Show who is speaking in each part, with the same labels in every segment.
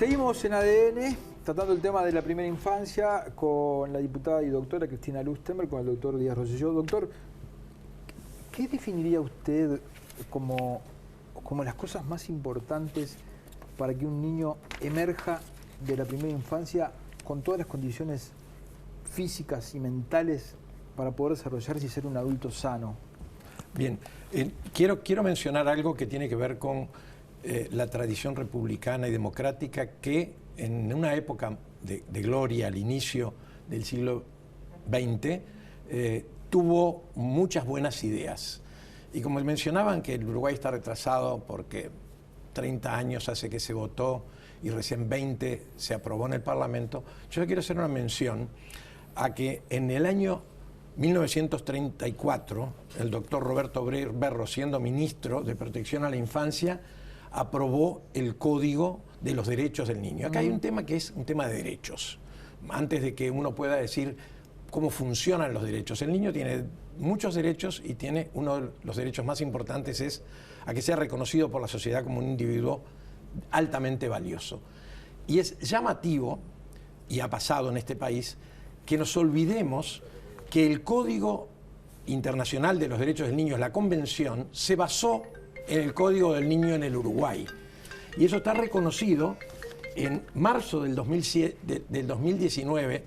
Speaker 1: Seguimos en ADN, tratando el tema de la primera infancia con la diputada y doctora Cristina Lustenberg, con el doctor Díaz Rosselló. Doctor, ¿qué definiría usted como las cosas más importantes para que un niño emerja de la primera infancia con todas las condiciones físicas y mentales para poder desarrollarse y ser un adulto sano?
Speaker 2: Bien, quiero mencionar algo que tiene que ver con la tradición republicana y democrática que en una época de gloria al inicio del siglo XX tuvo muchas buenas ideas. Y como mencionaban que el Uruguay está retrasado porque 30 años hace que se votó y recién 20 se aprobó en el Parlamento, yo quiero hacer una mención a que en el año 1934, el doctor Roberto Berro, siendo ministro de Protección a la Infancia, aprobó el Código de los Derechos del Niño. Acá hay un tema que es un tema de derechos. Antes de que uno pueda decir cómo funcionan los derechos. El niño tiene muchos derechos y tiene uno de los derechos más importantes es a que sea reconocido por la sociedad como un individuo altamente valioso. Y es llamativo, y ha pasado en este país, que nos olvidemos que el Código Internacional de los Derechos del Niño, la Convención, se basó en el Código del Niño en el Uruguay. Y eso está reconocido en marzo del 2019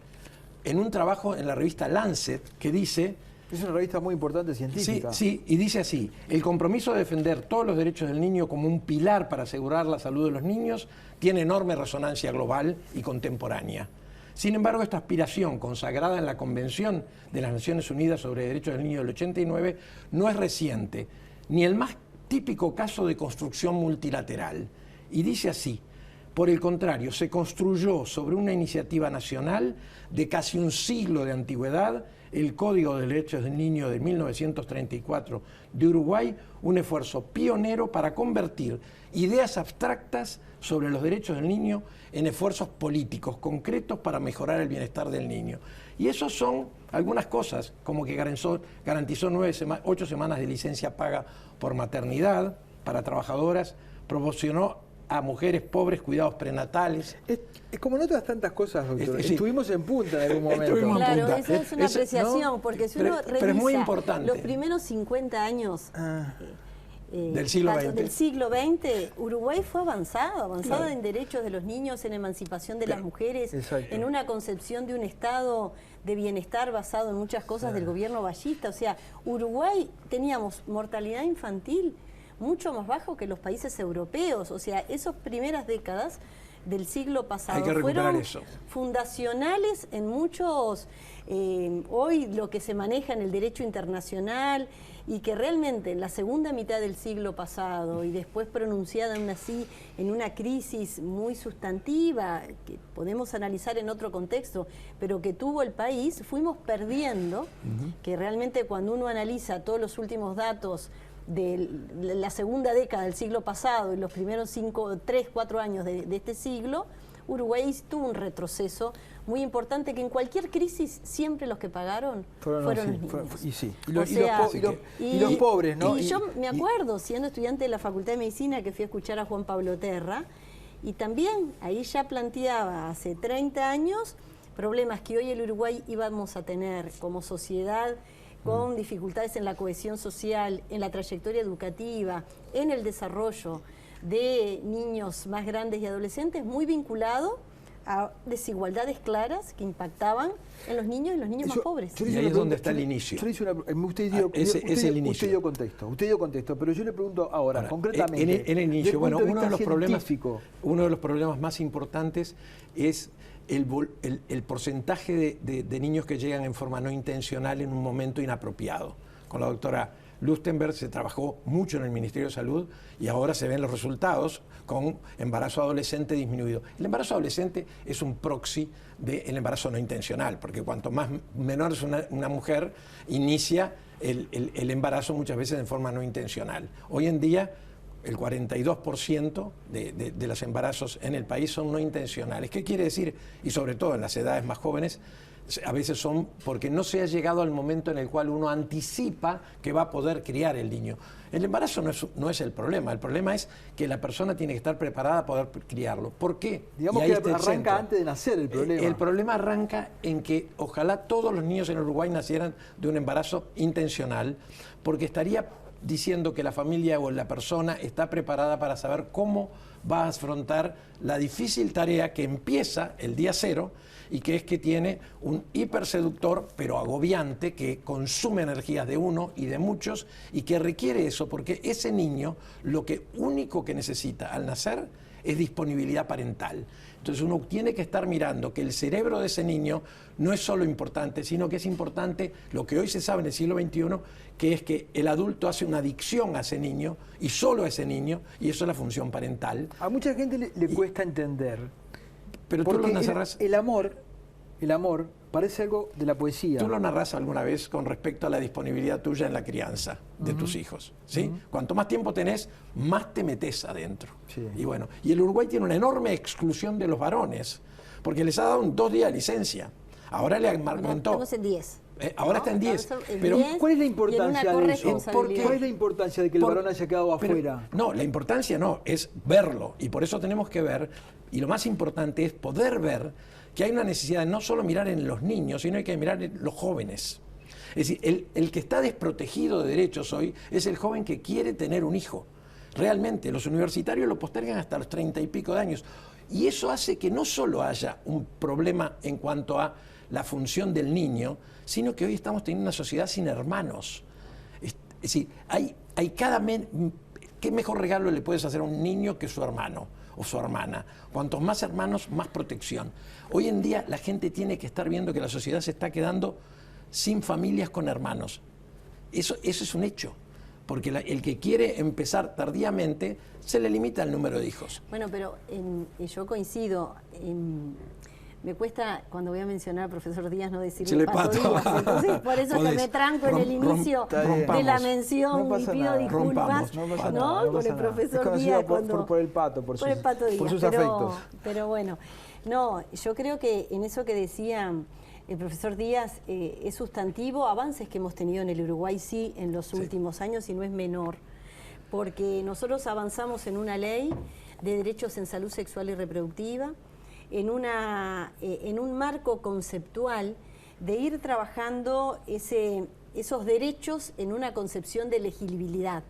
Speaker 2: en un trabajo en la revista Lancet que dice...
Speaker 1: Es una revista muy importante científica.
Speaker 2: Sí, y dice así: el compromiso de defender todos los derechos del niño como un pilar para asegurar la salud de los niños tiene enorme resonancia global y contemporánea. Sin embargo, esta aspiración consagrada en la Convención de las Naciones Unidas sobre Derechos del Niño del 89 no es reciente, ni el más típico caso de construcción multilateral. Y dice así: por el contrario, se construyó sobre una iniciativa nacional de casi un siglo de antigüedad, el Código de Derechos del Niño de 1934 de Uruguay, un esfuerzo pionero para convertir ideas abstractas sobre los derechos del niño en esfuerzos políticos concretos para mejorar el bienestar del niño. Y eso son algunas cosas, como que garantizó 8 semanas de licencia paga por maternidad para trabajadoras, proporcionó a mujeres pobres cuidados prenatales.
Speaker 1: Como en otras tantas cosas, doctor.
Speaker 2: Sí.
Speaker 1: Estuvimos en punta en algún momento.
Speaker 3: Claro, esa es una apreciación, ¿no? Porque si uno revisa
Speaker 2: es muy importante.
Speaker 3: Los primeros 50 años
Speaker 2: del siglo
Speaker 3: XX, Uruguay fue avanzado
Speaker 2: claro,
Speaker 3: en derechos de los niños, en emancipación de las mujeres,
Speaker 1: exacto,
Speaker 3: en una concepción de un estado de bienestar basado en muchas cosas del gobierno ballista. O sea, Uruguay teníamos mortalidad infantil mucho más bajo que los países europeos. O sea, esas primeras décadas del siglo pasado fueron fundacionales en muchos, hoy lo que se maneja en el derecho internacional, y que realmente en la segunda mitad del siglo pasado y después pronunciada aún así en una crisis muy sustantiva que podemos analizar en otro contexto, pero que tuvo el país, fuimos perdiendo, que realmente cuando uno analiza todos los últimos datos de la segunda década del siglo pasado y los primeros 3, 4 años de este siglo, Uruguay tuvo un retroceso muy importante, que en cualquier crisis siempre los que pagaron fueron los niños.
Speaker 1: Y los pobres, ¿no?
Speaker 3: Y yo me acuerdo, siendo estudiante de la Facultad de Medicina, que fui a escuchar a Juan Pablo Terra, y también ahí ya planteaba hace 30 años problemas que hoy el Uruguay íbamos a tener como sociedad, con dificultades en la cohesión social, en la trayectoria educativa, en el desarrollo de niños más grandes y adolescentes, muy vinculado a desigualdades claras que impactaban en los niños y los niños más pobres.
Speaker 2: Y ahí es donde está el inicio.
Speaker 1: Usted dio contexto, pero yo le pregunto ahora concretamente.
Speaker 2: En el inicio, bueno, uno de los problemas más importantes es el porcentaje de niños que llegan en forma no intencional en un momento inapropiado. Con la doctora Lustenberg se trabajó mucho en el Ministerio de Salud y ahora se ven los resultados con embarazo adolescente disminuido. El embarazo adolescente es un proxy del embarazo no intencional, porque cuanto más menor es una mujer, inicia el embarazo muchas veces en forma no intencional. Hoy en día el 42% de los embarazos en el país son no intencionales. ¿Qué quiere decir? Y sobre todo en las edades más jóvenes, a veces son porque no se ha llegado al momento en el cual uno anticipa que va a poder criar el niño. El embarazo no es el problema es que la persona tiene que estar preparada para poder criarlo. ¿Por qué?
Speaker 1: Digamos que arranca antes de nacer el problema.
Speaker 2: El problema arranca en que ojalá todos los niños en Uruguay nacieran de un embarazo intencional, porque estaría diciendo que la familia o la persona está preparada para saber cómo va a afrontar la difícil tarea que empieza el día cero y que es que tiene un hiperseductor pero agobiante que consume energías de uno y de muchos y que requiere eso porque ese niño lo único que necesita al nacer es disponibilidad parental. Entonces uno tiene que estar mirando que el cerebro de ese niño no es solo importante, sino que es importante lo que hoy se sabe en el siglo XXI, que es que el adulto hace una adicción a ese niño y solo a ese niño, y eso es la función parental.
Speaker 1: A mucha gente le cuesta entender.
Speaker 2: Pero tú lo narras.
Speaker 1: El amor parece algo de la poesía.
Speaker 2: Tú lo narras alguna vez con respecto a la disponibilidad tuya en la crianza de tus hijos, ¿sí? Cuanto más tiempo tenés, más te metés adentro.
Speaker 1: Sí.
Speaker 2: Y bueno, y el Uruguay tiene una enorme exclusión de los varones, porque les ha dado 2 días de licencia. Ahora le aumentó.
Speaker 3: Estamos en 10.
Speaker 2: Ahora está en 10.
Speaker 1: Pero ¿cuál es la importancia de eso? ¿Cuál es la importancia de que el varón haya quedado afuera?
Speaker 2: No, la importancia no, es verlo. Y por eso tenemos que ver, y lo más importante es poder ver que hay una necesidad de no solo mirar en los niños, sino hay que mirar en los jóvenes. Es decir, el que está desprotegido de derechos hoy es el joven que quiere tener un hijo. Realmente, los universitarios lo postergan hasta los 30 y pico de años. Y eso hace que no solo haya un problema en cuanto a la función del niño, sino que hoy estamos teniendo una sociedad sin hermanos. Es decir, ¿qué mejor regalo le puedes hacer a un niño que su hermano o su hermana? Cuantos más hermanos, más protección. Hoy en día la gente tiene que estar viendo que la sociedad se está quedando sin familias con hermanos. Eso es un hecho, porque el que quiere empezar tardíamente se le limita el número de hijos.
Speaker 3: Bueno, pero yo coincido. Me cuesta, cuando voy a mencionar al profesor Díaz, no decirle Pato Díaz. Entonces, por eso que me tranco en el inicio de la mención y pido disculpas. Con el profesor Díaz.
Speaker 1: Por el Pato, por
Speaker 3: el Pato Díaz,
Speaker 1: por sus afectos.
Speaker 3: Pero bueno, no, yo creo que en eso que decía el profesor Díaz es sustantivo, avances que hemos tenido en el Uruguay, sí, en los últimos años, y no es menor. Porque nosotros avanzamos en una ley de derechos en salud sexual y reproductiva, en un marco conceptual de ir trabajando esos derechos en una concepción de legibilidad.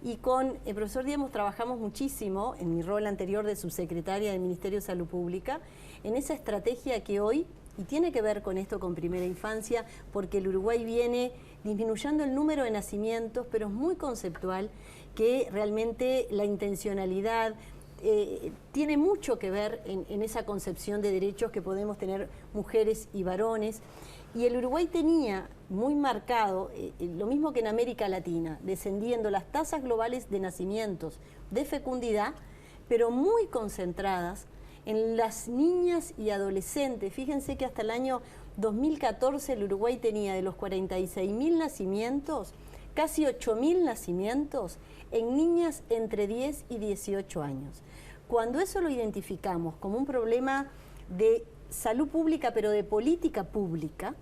Speaker 3: Y con el profesor Díaz trabajamos muchísimo, en mi rol anterior de subsecretaria del Ministerio de Salud Pública, en esa estrategia que hoy, y tiene que ver con esto, con primera infancia, porque el Uruguay viene disminuyendo el número de nacimientos, pero es muy conceptual, que realmente la intencionalidad tiene mucho que ver en esa concepción de derechos que podemos tener mujeres y varones. Y el Uruguay tenía muy marcado, lo mismo que en América Latina, descendiendo las tasas globales de nacimientos, de fecundidad, pero muy concentradas en las niñas y adolescentes. Fíjense que hasta el año 2014 el Uruguay tenía de los 46.000 nacimientos, casi 8.000 nacimientos en niñas entre 10 y 18 años. Cuando eso lo identificamos como un problema de salud pública, pero de política pública,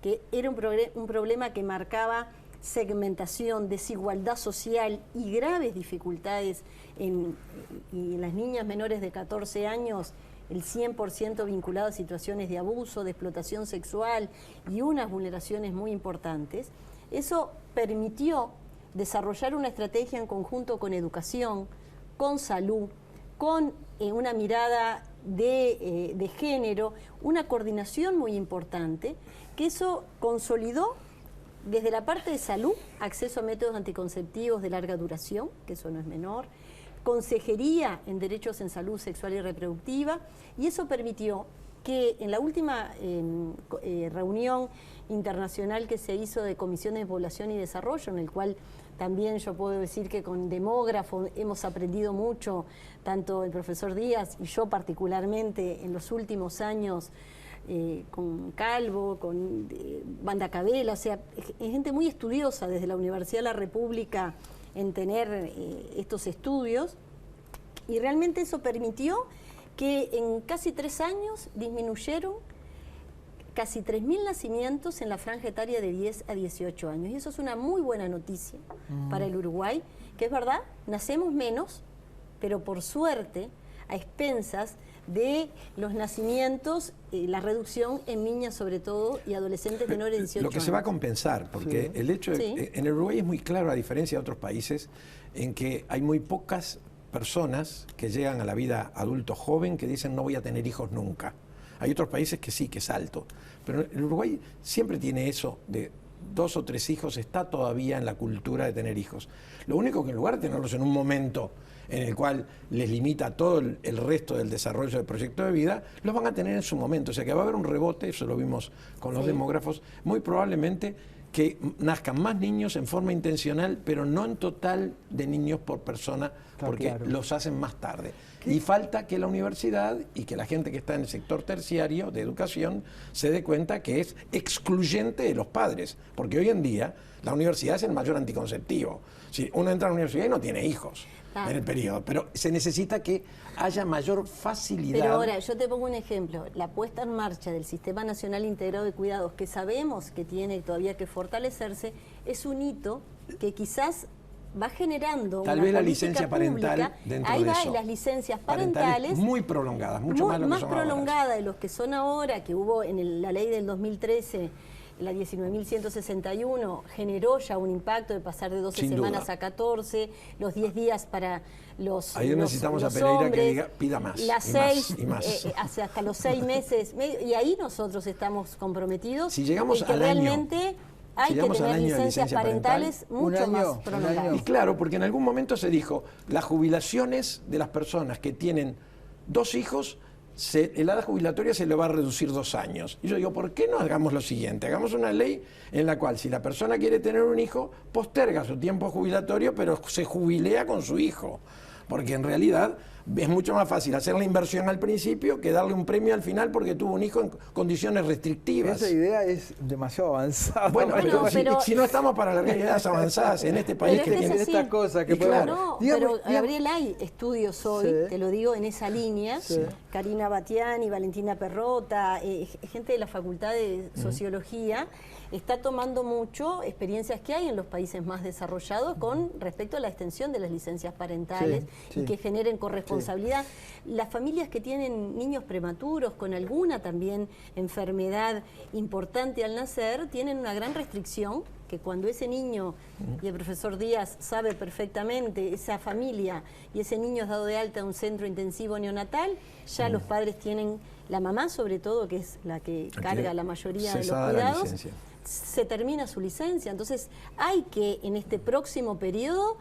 Speaker 3: que era un problema que marcaba segmentación, desigualdad social y graves dificultades en las niñas menores de 14 años, el 100% vinculado a situaciones de abuso, de explotación sexual y unas vulneraciones muy importantes, eso permitió desarrollar una estrategia en conjunto con educación, con salud, con una mirada de género, una coordinación muy importante, que eso consolidó desde la parte de salud, acceso a métodos anticonceptivos de larga duración, que eso no es menor, consejería en derechos en salud sexual y reproductiva, y eso permitió que en la última reunión internacional que se hizo de Comisiones de Población y Desarrollo, en el cual también yo puedo decir que con demógrafo hemos aprendido mucho, tanto el profesor Díaz y yo particularmente en los últimos años, con Calvo, con Banda Cabela, o sea, es gente muy estudiosa desde la Universidad de la República en tener estos estudios, y realmente eso permitió que en casi 3 años disminuyeron casi 3.000 nacimientos en la franja etaria de 10 a 18 años. Y eso es una muy buena noticia para el Uruguay, que es verdad, nacemos menos, pero por suerte, a expensas de los nacimientos, la reducción en niñas sobre todo y adolescentes menores de 18 años.
Speaker 2: Lo que se va a compensar, porque el hecho de, en el Uruguay es muy claro, a diferencia de otros países, en que hay muy pocas personas que llegan a la vida adulto joven que dicen no voy a tener hijos nunca. Hay otros países que sí, que es alto, pero el Uruguay siempre tiene eso de 2 o 3 hijos, está todavía en la cultura de tener hijos. Lo único que en lugar de tenerlos en un momento en el cual les limita todo el resto del desarrollo del proyecto de vida, los van a tener en su momento. O sea que va a haber un rebote, eso lo vimos con los demógrafos, muy probablemente que nazcan más niños en forma intencional, pero no en total de niños por persona, porque los hacen más tarde. Y falta que la universidad y que la gente que está en el sector terciario de educación se dé cuenta que es excluyente de los padres, porque hoy en día la universidad es el mayor anticonceptivo. Si uno entra a la universidad y no tiene hijos en el periodo, pero se necesita que haya mayor facilidad.
Speaker 3: Pero ahora, yo te pongo un ejemplo, la puesta en marcha del Sistema Nacional Integrado de Cuidados, que sabemos que tiene todavía que fortalecerse, es un hito que quizás va generando
Speaker 2: tal
Speaker 3: una
Speaker 2: vez la
Speaker 3: política
Speaker 2: licencia
Speaker 3: pública.
Speaker 2: parental dentro
Speaker 3: Ahí
Speaker 2: de
Speaker 3: va,
Speaker 2: eso.
Speaker 3: y las licencias parentales
Speaker 2: muy prolongadas, mucho más lo que son
Speaker 3: prolongadas de los que son ahora, que hubo en la ley del 2013, la 19.161, generó ya un impacto de pasar de 12 semanas a 14, los 10 días para los
Speaker 2: ahí necesitamos a Pereira
Speaker 3: hombres,
Speaker 2: que diga, pida más,
Speaker 3: las
Speaker 2: y
Speaker 3: 6,
Speaker 2: más, y más.
Speaker 3: hasta los 6 meses, y ahí nosotros estamos comprometidos.
Speaker 2: Si llegamos
Speaker 3: en que
Speaker 2: al
Speaker 3: realmente
Speaker 2: año,
Speaker 3: hay que tener licencias parentales mucho más prolongadas.
Speaker 2: Y claro, porque en algún momento se dijo, las jubilaciones de las personas que tienen 2 hijos, la edad jubilatoria se le va a reducir 2 años. Y yo digo, ¿por qué no hagamos lo siguiente? Hagamos una ley en la cual si la persona quiere tener un hijo, posterga su tiempo jubilatorio, pero se jubilea con su hijo. Porque en realidad es mucho más fácil hacer la inversión al principio que darle un premio al final porque tuvo un hijo en condiciones restrictivas.
Speaker 1: Esa idea es demasiado avanzada.
Speaker 2: Bueno, pero si no estamos para las realidades avanzadas en este país que tiene
Speaker 1: estas cosas que
Speaker 3: pero Gabriel, hay estudios hoy, te lo digo, en esa línea. Karina Batiani, Valentina Perrota, gente de la Facultad de Sociología, está tomando mucho experiencias que hay en los países más desarrollados con respecto a la extensión de las licencias parentales y que generen corresponsabilidad. Las familias que tienen niños prematuros con alguna también enfermedad importante al nacer tienen una gran restricción, que cuando ese niño, y el profesor Díaz sabe perfectamente, esa familia y ese niño es dado de alta a un centro intensivo neonatal, ya los padres tienen, la mamá sobre todo, que es la que carga la mayoría de los cuidados, se termina su licencia. Entonces hay que en este próximo periodo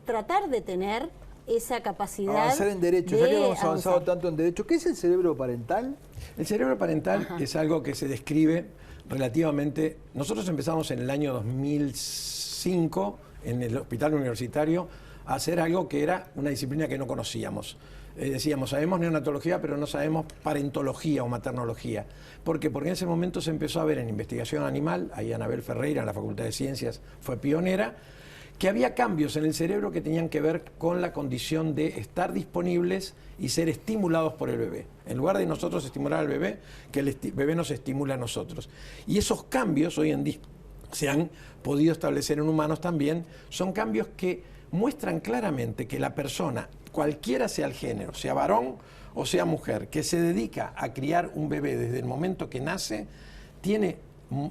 Speaker 3: tratar de tener esa capacidad.
Speaker 1: Avanzar en derecho, ya que hemos avanzado tanto en derecho. ¿Qué es el cerebro parental?
Speaker 2: El cerebro parental es algo que se describe relativamente. Nosotros empezamos en el año 2005 en el hospital universitario a hacer algo que era una disciplina que no conocíamos. Decíamos, sabemos neonatología, pero no sabemos parentología o maternología. ¿Por qué? Porque en ese momento se empezó a ver en investigación animal, ahí Anabel Ferreira en la Facultad de Ciencias fue pionera, que había cambios en el cerebro que tenían que ver con la condición de estar disponibles y ser estimulados por el bebé. En lugar de nosotros estimular al bebé, que el bebé nos estimula a nosotros. Y esos cambios hoy en día se han podido establecer en humanos también, son cambios que muestran claramente que la persona, cualquiera sea el género, sea varón o sea mujer, que se dedica a criar un bebé desde el momento que nace, tiene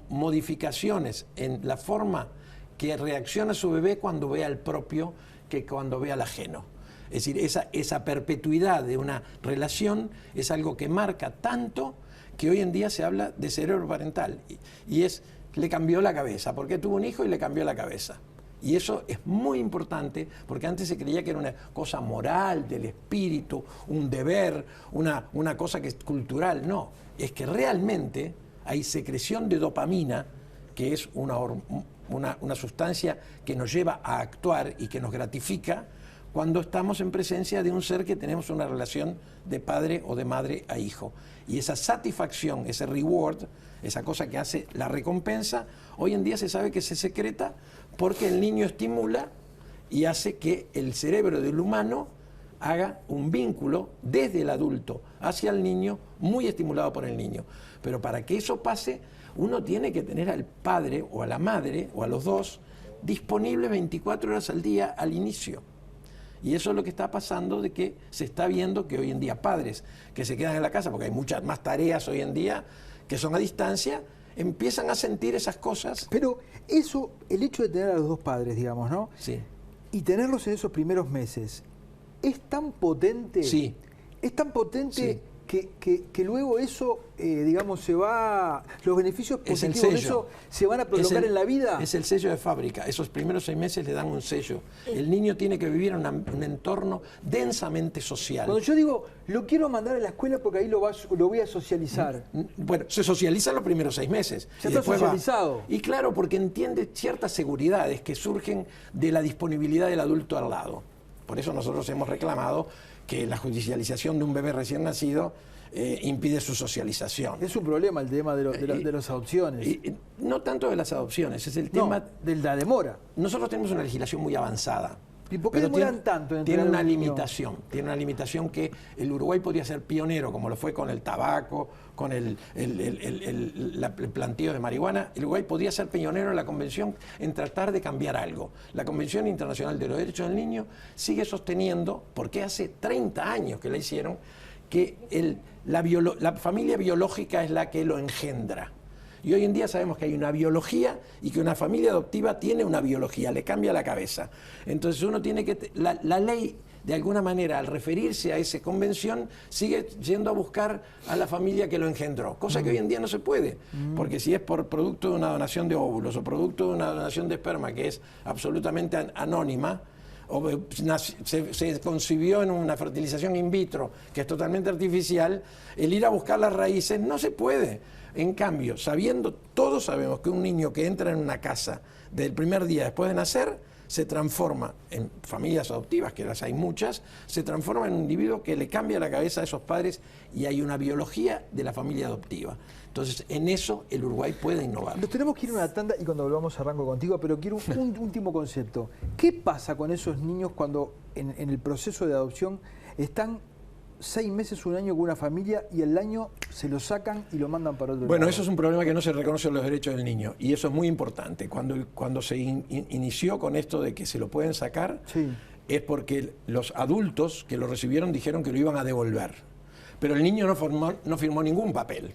Speaker 2: modificaciones en la forma que reacciona su bebé cuando ve al propio que cuando ve al ajeno. Es decir, esa perpetuidad de una relación es algo que marca tanto que hoy en día se habla de cerebro parental. Y le cambió la cabeza, porque tuvo un hijo y le cambió la cabeza. Y eso es muy importante, porque antes se creía que era una cosa moral, del espíritu, un deber, una cosa que es cultural. No, es que realmente hay secreción de dopamina, que es una sustancia que nos lleva a actuar y que nos gratifica cuando estamos en presencia de un ser que tenemos una relación de padre o de madre a hijo. Y esa satisfacción, ese reward, esa cosa que hace la recompensa, hoy en día se sabe que se secreta porque el niño estimula y hace que el cerebro del humano haga un vínculo desde el adulto hacia el niño, muy estimulado por el niño. Pero para que eso pase, uno tiene que tener al padre o a la madre o a los dos disponibles 24 horas al día al inicio. Y eso es lo que está pasando, de que se está viendo que hoy en día padres que se quedan en la casa, porque hay muchas más tareas hoy en día que son a distancia, empiezan a sentir esas cosas.
Speaker 1: Pero eso, el hecho de tener a los dos padres, digamos, ¿no?
Speaker 2: Sí.
Speaker 1: Y tenerlos en esos primeros meses, ¿es tan potente?
Speaker 2: Sí.
Speaker 1: ¿Es tan potente
Speaker 2: Sí.
Speaker 1: que luego eso, digamos, se va, los beneficios
Speaker 2: Es el
Speaker 1: positivos de
Speaker 2: sello.
Speaker 1: eso se van a prolongar en la vida?
Speaker 2: Es el sello de fábrica. Esos primeros 6 meses le dan un sello. El niño tiene que vivir en un entorno densamente social.
Speaker 1: Cuando yo digo, lo quiero mandar a la escuela porque ahí lo voy a socializar.
Speaker 2: Bueno, se socializa los primeros 6 meses.
Speaker 1: Ya
Speaker 2: y
Speaker 1: está
Speaker 2: después va.
Speaker 1: socializado.
Speaker 2: Y claro, porque entiende ciertas seguridades que surgen de la disponibilidad del adulto al lado. Por eso nosotros hemos reclamado que la judicialización de un bebé recién nacido impide su socialización.
Speaker 1: Es un problema el tema de las adopciones.
Speaker 2: No tanto de las adopciones, es el
Speaker 1: No,
Speaker 2: tema...
Speaker 1: de la demora.
Speaker 2: Nosotros tenemos una legislación muy avanzada.
Speaker 1: ¿Y por qué
Speaker 2: pero
Speaker 1: demoran tanto en
Speaker 2: tiene
Speaker 1: entregar
Speaker 2: una
Speaker 1: un niño?
Speaker 2: limitación. Tiene una limitación que el Uruguay podría ser pionero, como lo fue con el tabaco, con el planteo de marihuana. El Uruguay podría ser pionero en la Convención en tratar de cambiar algo. La Convención Internacional de los Derechos del Niño sigue sosteniendo, porque hace 30 años que la hicieron, que la familia biológica es la que lo engendra. Y hoy en día sabemos que hay una biología y que una familia adoptiva tiene una biología, le cambia la cabeza. Entonces uno tiene que... La ley, de alguna manera, al referirse a esa convención, sigue yendo a buscar a la familia que lo engendró, cosa que hoy en día no se puede, porque si es por producto de una donación de óvulos o producto de una donación de esperma que es absolutamente anónima, o se concibió en una fertilización in vitro que es totalmente artificial, el ir a buscar las raíces no se puede. En cambio, todos sabemos que un niño que entra en una casa del primer día después de nacer, se transforma en familias adoptivas, que las hay muchas, se transforma en un individuo que le cambia la cabeza a esos padres y hay una biología de la familia adoptiva. Entonces, en eso el Uruguay puede innovar.
Speaker 1: Nos tenemos que ir a una tanda y cuando volvamos arranco contigo, pero quiero un último concepto. ¿Qué pasa con esos niños cuando en el proceso de adopción están 6 meses, un año con una familia y el año se lo sacan y lo mandan para otro
Speaker 2: Bueno,
Speaker 1: lado?
Speaker 2: eso es un problema que no se reconoce en los derechos del niño y eso es muy importante. Cuando se inició con esto de que se lo pueden sacar,
Speaker 1: Sí.
Speaker 2: es porque los adultos que lo recibieron dijeron que lo iban a devolver. Pero el niño no firmó ningún papel.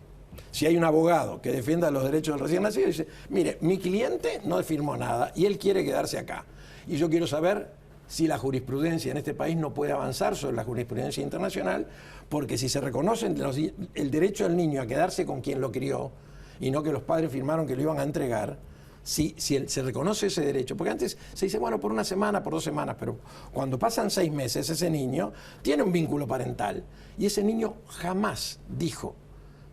Speaker 2: Si hay un abogado que defienda los derechos del recién nacido, dice, mire, mi cliente no firmó nada y él quiere quedarse acá. Y yo quiero saber si la jurisprudencia en este país no puede avanzar sobre la jurisprudencia internacional, porque si se reconoce el derecho del niño a quedarse con quien lo crió, y no que los padres firmaron que lo iban a entregar, si se reconoce ese derecho, porque antes se dice, bueno, por 1 semana, por 2 semanas, pero cuando pasan 6 meses, ese niño tiene un vínculo parental, y ese niño jamás dijo,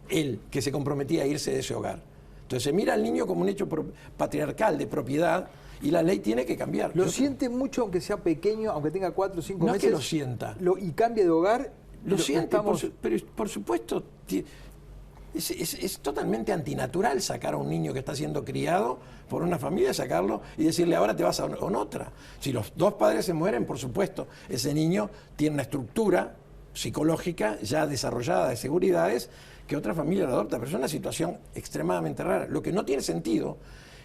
Speaker 2: él, que se comprometía a irse de ese hogar. Entonces se mira al niño como un hecho patriarcal de propiedad, y la ley tiene que cambiar.
Speaker 1: ¿Lo siente mucho aunque sea pequeño, aunque tenga 4 o 5
Speaker 2: No
Speaker 1: meses?
Speaker 2: es que lo sienta.
Speaker 1: Y cambie de hogar.
Speaker 2: Lo siente,
Speaker 1: estamos...
Speaker 2: pero por supuesto, es totalmente antinatural sacar a un niño que está siendo criado por una familia, sacarlo y decirle ahora te vas con otra. Si los 2 padres se mueren, por supuesto, ese niño tiene una estructura psicológica ya desarrollada de seguridades que otra familia lo adopta, pero es una situación extremadamente rara. Lo que no tiene sentido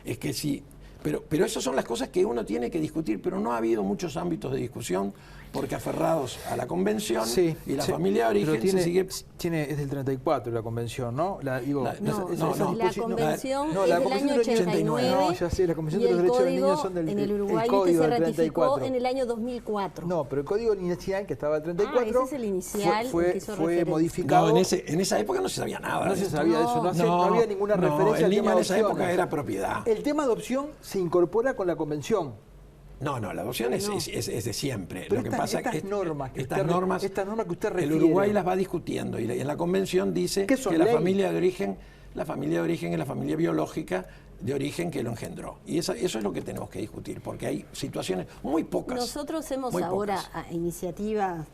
Speaker 2: es que si... Pero esas son las cosas que uno tiene que discutir, pero no ha habido muchos ámbitos de discusión porque aferrados a la convención y la familia de origen
Speaker 1: pero
Speaker 2: se sigue...
Speaker 1: es del 34 la convención, ¿no?
Speaker 3: La convención
Speaker 1: no,
Speaker 3: es
Speaker 1: la
Speaker 3: del
Speaker 1: convención
Speaker 3: año
Speaker 1: del
Speaker 3: 89.
Speaker 1: No, ya sé, la convención
Speaker 3: y
Speaker 1: de los
Speaker 3: el
Speaker 1: derechos del niño
Speaker 3: código
Speaker 1: son del
Speaker 3: en el Uruguay
Speaker 1: el código
Speaker 3: que se
Speaker 1: del
Speaker 3: ratificó
Speaker 1: 34.
Speaker 3: en el año 2004.
Speaker 1: No, pero el código inicial, que estaba el 34,
Speaker 3: ese es el inicial al que hizo
Speaker 1: fue
Speaker 3: referencia.
Speaker 1: modificado.
Speaker 2: No, en esa época no se sabía nada.
Speaker 1: No
Speaker 2: de
Speaker 1: se
Speaker 2: esto.
Speaker 1: sabía de eso, no había ninguna referencia
Speaker 2: el
Speaker 1: al
Speaker 2: niño
Speaker 1: tema
Speaker 2: en
Speaker 1: de
Speaker 2: esa
Speaker 1: adopciones.
Speaker 2: época era propiedad.
Speaker 1: El tema de adopción se incorpora con la convención.
Speaker 2: No, la adopción es de siempre.
Speaker 1: Pero
Speaker 2: Lo que pasa
Speaker 1: estas
Speaker 2: es que
Speaker 1: normas que
Speaker 2: estas
Speaker 1: usted
Speaker 2: normas
Speaker 1: refiere.
Speaker 2: el Uruguay las va discutiendo y en la convención dice
Speaker 1: ¿Qué son,
Speaker 2: que la
Speaker 1: ley?
Speaker 2: familia de origen es la familia biológica de origen que lo engendró. Y eso es lo que tenemos que discutir, porque hay situaciones muy pocas.
Speaker 3: Nosotros hemos
Speaker 2: muy
Speaker 3: ahora
Speaker 2: pocas.
Speaker 3: a iniciativa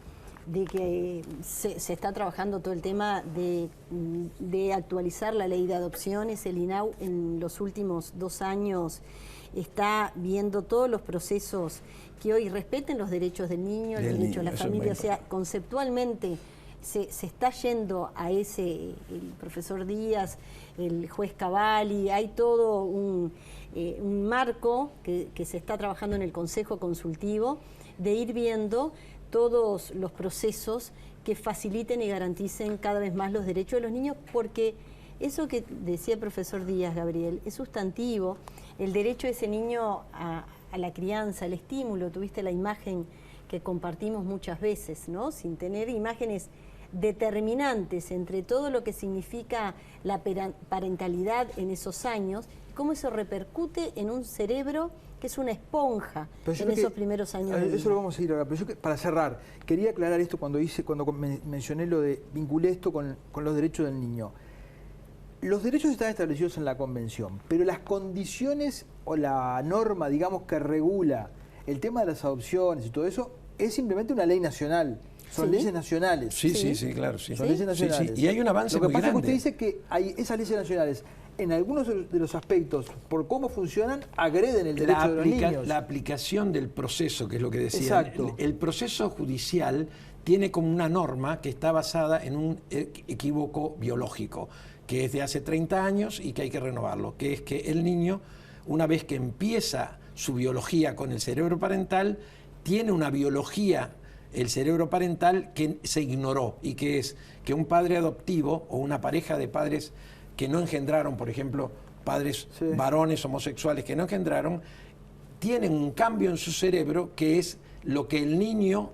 Speaker 3: de que se está trabajando todo el tema de actualizar la ley de adopciones. El INAU en los últimos 2 años está viendo todos los procesos que hoy respeten los derechos del niño, el derecho a la familia, o sea, conceptualmente se está yendo a ese, el profesor Díaz, el juez Cavalli, hay todo un marco que se está trabajando en el Consejo Consultivo de ir viendo todos los procesos que faciliten y garanticen cada vez más los derechos de los niños, porque eso que decía el profesor Díaz, Gabriel, es sustantivo, el derecho de ese niño a la crianza, el estímulo. Tuviste la imagen que compartimos muchas veces, ¿no? Sin tener imágenes determinantes entre todo lo que significa la parentalidad en esos años, cómo eso repercute en un cerebro que es una esponja en esos primeros años de vida.
Speaker 1: Eso lo vamos a ir ahora, pero yo para cerrar, quería aclarar esto cuando mencioné lo de, vinculé esto con los derechos del niño. Los derechos están establecidos en la Convención, pero las condiciones o la norma, digamos, que regula el tema de las adopciones y todo eso, es simplemente una ley nacional. Son leyes nacionales.
Speaker 2: Sí, claro, sí.
Speaker 1: Son leyes nacionales.
Speaker 2: Sí. Y hay un avance muy grande.
Speaker 1: Lo que pasa es que usted dice que hay esas leyes nacionales, en algunos de los aspectos, por cómo funcionan, agreden el derecho de los niños.
Speaker 2: La aplicación del proceso, que es lo que decía. El proceso judicial tiene como una norma que está basada en un equívoco biológico, que es de hace 30 años y que hay que renovarlo, que es que el niño, una vez que empieza su biología con el cerebro parental, tiene una biología, el cerebro parental, que se ignoró, y que es que un padre adoptivo o una pareja de padres que no engendraron, por ejemplo, padres varones homosexuales que no engendraron, tienen un cambio en su cerebro que es lo que el niño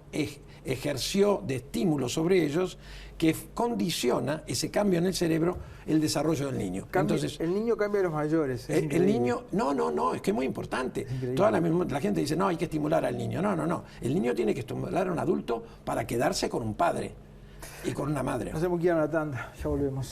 Speaker 2: ejerció de estímulo sobre ellos, que condiciona ese cambio en el cerebro el desarrollo del niño.
Speaker 1: Entonces, el niño cambia a los mayores.
Speaker 2: El niño, no, es que es muy importante. Toda la gente dice, no, hay que estimular al niño. No. El niño tiene que estimular a un adulto para quedarse con un padre y con una madre.
Speaker 1: Hacemos que ir a una tanda, ya volvemos.